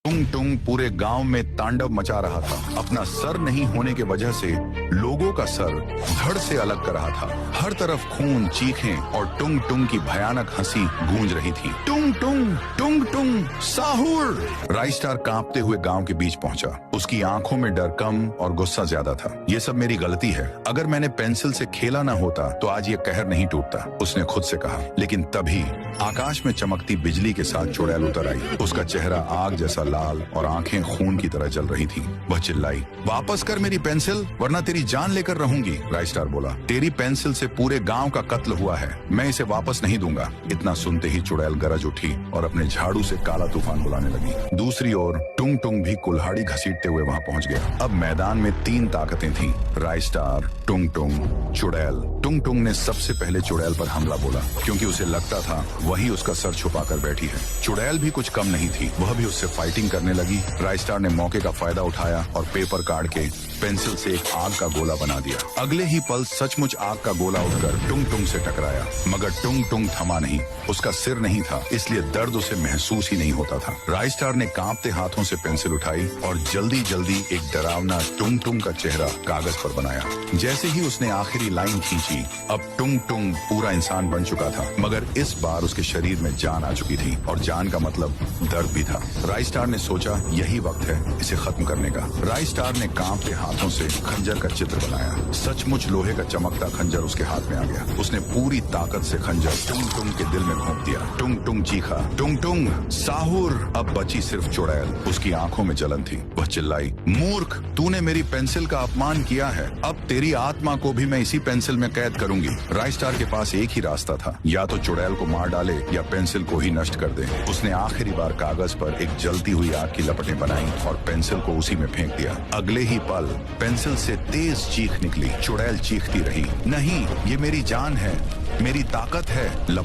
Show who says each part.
Speaker 1: टुंग टुंग पूरे गांव में तांडव मचा रहा था। अपना सर नहीं होने के वजह से लोगों का सर धड़ से अलग कर रहा था। हर तरफ खून, चीखें और टुंग टुंग की भयानक हंसी गूंज रही थी। टुंग टुंग टुंग टुंग साहुर। राइस्टार कांपते हुए गांव के बीच पहुंचा। उसकी आंखों में डर कम और गुस्सा ज्यादा था। ये सब मेरी गलती है। अगर मैंने पेंसिल से खेला ना होता तो आज ये कहर नहीं टूटता, उसने खुद से कहा। लेकिन तभी आकाश में चमकती बिजली के साथ चुड़ैल उतर आई। उसका चेहरा आग जैसा लाल और आंखें खून की तरह जल रही थी। वह चिल्लाई, वापस कर मेरी पेंसिल वरना तेरी जान लेकर रहूंगी। राइस्टार बोला, तेरी पेंसिल से पूरे गांव का कत्ल हुआ है, मैं इसे वापस नहीं दूंगा। इतना सुनते ही चुड़ैल गरज उठी और अपने झाड़ू से काला तूफान बुलाने लगी। दूसरी ओर टुंग टुंग भी कुल्हाड़ी घसीटते हुए वहां पहुंच गया। अब मैदान में 3 ताकतें थीं, राइस्टार, टुंग टुंग, चुड़ैल। टुंग टुंग ने सबसे पहले चुड़ैल पर हमला बोला, क्योंकि उसे लगता था वही उसका सर छुपाकर बैठी है। चुड़ैल भी कुछ कम नहीं थी, वह भी उससे फाइटिंग करने लगी। राइस्टार ने मौके का फायदा उठाया और पेपर काट के पेंसिल से एक आग का गोला बना दिया। अगले ही पल सचमुच आग का गोला उठकर टुंग टुंग से टकराया, मगर टुंग टुंग थमा नहीं। उसका सिर नहीं था, इसलिए दर्द उसे महसूस ही नहीं होता था। राइस्टार ने कांपते हाथों से पेंसिल उठाई और जल्दी जल्दी एक डरावना टुंग टुंग का चेहरा कागज पर बनाया। जैसे ही उसने आखिरी लाइन खींची, अब टुंग टुंग पूरा इंसान बन चुका था, मगर इस बार उसके शरीर में जान आ चुकी थी, और जान का मतलब दर्द भी था। राइस्टार ने सोचा यही वक्त है इसे खत्म करने का। राइस्टार ने कांपते हाथों से खंजर का चित्र बनाया। सचमुच लोहे का चमकता खंजर उसके हाथ में आ गया। उसने पूरी ताकत से खंजर टुंग टुंग के दिल में घोंप दिया। टुंग टुंग चीखा, टुंग टुंग साहुर। अब बची सिर्फ चुड़ैल। उसकी आंखों में जलन थी। वह चिल्लाई, मूर्ख, तूने मेरी पेंसिल का अपमान किया है। अब तेरी आत्मा को भी मैं इसी पेंसिल में कैद करूंगी। राइस्टार के पास एक ही रास्ता था, या तो चुड़ैल को मार डाले या पेंसिल को ही नष्ट कर दे। उसने आखिरी बार कागज पर एक जलती हुई आग की लपटें बनाई और पेंसिल को उसी में फेंक दिया। अगले ही पल पेंसिल से तेज चीख निकली। चुड़ैल चीखती रही, नहीं, ये मेरी जान है, मेरी ताकत है।